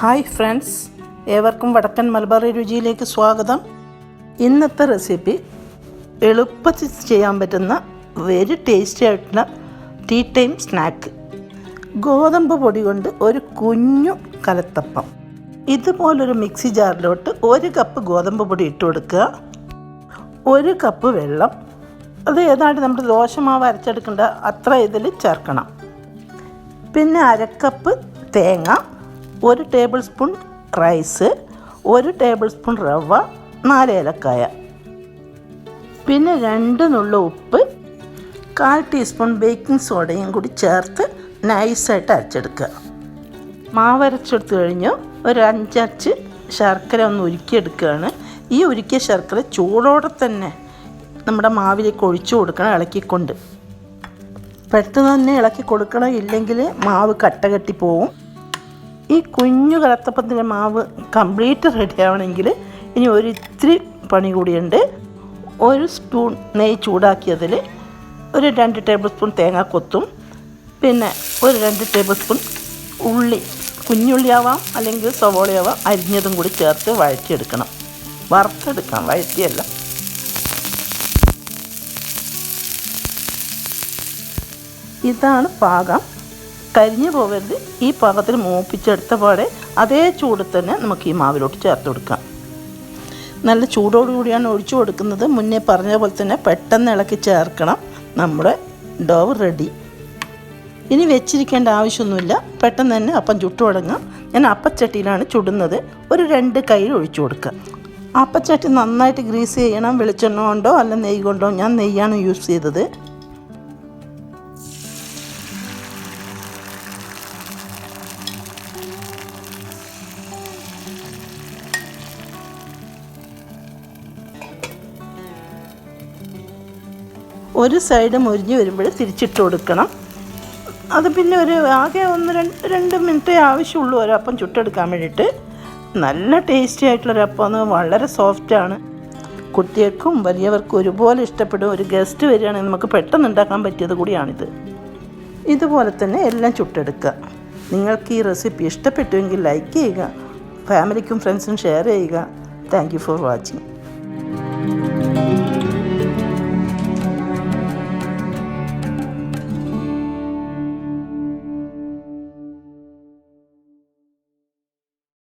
Hi friends, ഏവർക്കും വടക്കൻ മലബാറി രുചിയിലേക്ക് സ്വാഗതം. ഇന്നത്തെ റെസിപ്പി എളുപ്പത്തിൽ ചെയ്യാൻ പറ്റുന്ന വെരി ടേസ്റ്റി ആയിട്ടുള്ള ടീ ടൈം സ്നാക്ക്. ഗോതമ്പ് പൊടി കൊണ്ട് ഒരു കുഞ്ഞു കലത്തപ്പം. ഇതുപോലൊരു മിക്സി ജാറിലോട്ട് 1 കപ്പ് ഗോതമ്പ് പൊടി ഇട്ട് കൊടുക്കുക, 1 കപ്പ് വെള്ളം. അത് ഏതാണ്ട് നമ്മുടെ ദോശമാവ് അരച്ചെടുക്കേണ്ട അത്ര ഇതിൽ ചേർക്കണം. പിന്നെ 1/2 കപ്പ് തേങ്ങ, 1 tablespoon rice, 1 tablespoon റവ, 4 ഏലക്കായ, പിന്നെ 2 നുള്ള ഉപ്പ്, 1/4 ടീസ്പൂൺ ബേക്കിംഗ് സോഡയും കൂടി ചേർത്ത് നൈസായിട്ട് അരച്ചെടുക്കുക. മാവ് അരച്ചെടുത്ത് കഴിഞ്ഞ് ഒരു 5 അച്ച് ശർക്കര ഒന്ന് ഉരുക്കിയെടുക്കുകയാണ്. ഈ ഉരുക്കിയ ശർക്കര ചൂടോടെ തന്നെ നമ്മുടെ മാവിലേക്ക് ഒഴിച്ചു കൊടുക്കണം, ഇളക്കിക്കൊണ്ട്. പെട്ടെന്ന് തന്നെ ഇളക്കി കൊടുക്കണം, ഇല്ലെങ്കിൽ മാവ് കട്ട കെട്ടി പോവും. ഈ കുഞ്ഞു കലത്തപ്പത്തിൻ്റെ മാവ് കംപ്ലീറ്റ് റെഡി ആവണമെങ്കിൽ ഇനി ഇത്തിരി പണി കൂടിയുണ്ട്. 1 സ്പൂൺ നെയ്യ് ചൂടാക്കിയതിൽ ഒരു 2 ടേബിൾ സ്പൂൺ തേങ്ങാക്കൊത്തും, പിന്നെ ഒരു 2 ടേബിൾ സ്പൂൺ ഉള്ളി, കുഞ്ഞുള്ളിയാവാം അല്ലെങ്കിൽ സവോളയാവാം, അരിഞ്ഞതും കൂടി ചേർത്ത് വഴറ്റിയെടുക്കണം. വറുത്തെടുക്കണം, വഴറ്റിയല്ല. ഇതാണ് പാകം. കരിഞ്ഞു പോകരുത്. ഈ പാകത്തിൽ മൂപ്പിച്ചെടുത്ത പാടെ അതേ ചൂട് തന്നെ നമുക്ക് ഈ മാവിലോട്ട് ചേർത്ത് കൊടുക്കാം. നല്ല ചൂടോടുകൂടിയാണ് ഒഴിച്ചു കൊടുക്കുന്നത്. മുന്നേ പറഞ്ഞ പോലെ തന്നെ പെട്ടെന്ന് ഇളക്കി ചേർക്കണം. നമ്മുടെ ഡോ റെഡി. ഇനി വെച്ചിരിക്കേണ്ട ആവശ്യമൊന്നുമില്ല, പെട്ടെന്ന് തന്നെ അപ്പം ചുട്ടു തുടങ്ങാം. ഞാൻ അപ്പച്ചട്ടിയിലാണ് ചുടുന്നത്. ഒരു 2 കൈ ഒഴിച്ചു കൊടുക്കുക. അപ്പച്ചട്ടി നന്നായിട്ട് ഗ്രീസ് ചെയ്യണം. വെളിച്ചെണ്ണ കൊണ്ടോ അല്ല നെയ്യ് കൊണ്ടോ. ഞാൻ നെയ്യാണ് യൂസ് ചെയ്തത്. ഒരു സൈഡ് മൊരിഞ്ഞ് വരുമ്പോൾ തിരിച്ചിട്ട് കൊടുക്കണം. അത് പിന്നെ ആകെ 1-2 മിനിറ്റേ ആവശ്യമുള്ളൂ ഒരപ്പം ചുട്ടെടുക്കാൻ വേണ്ടിയിട്ട്. നല്ല ടേസ്റ്റി ആയിട്ടുള്ളൊരപ്പം, വളരെ സോഫ്റ്റാണ്. കുട്ടികൾക്കും വലിയവർക്കും ഒരുപോലെ ഇഷ്ടപ്പെടും. ഒരു ഗസ്റ്റ് വരികയാണെങ്കിൽ നമുക്ക് പെട്ടെന്ന് ഉണ്ടാക്കാൻ പറ്റിയത് കൂടിയാണിത്. ഇതുപോലെ തന്നെ എല്ലാം ചുട്ടെടുക്കുക. നിങ്ങൾക്ക് ഈ റെസിപ്പി ഇഷ്ടപ്പെട്ടുവെങ്കിൽ ലൈക്ക് ചെയ്യുക, ഫാമിലിക്കും ഫ്രണ്ട്സിനും ഷെയർ ചെയ്യുക. Thank you for watching.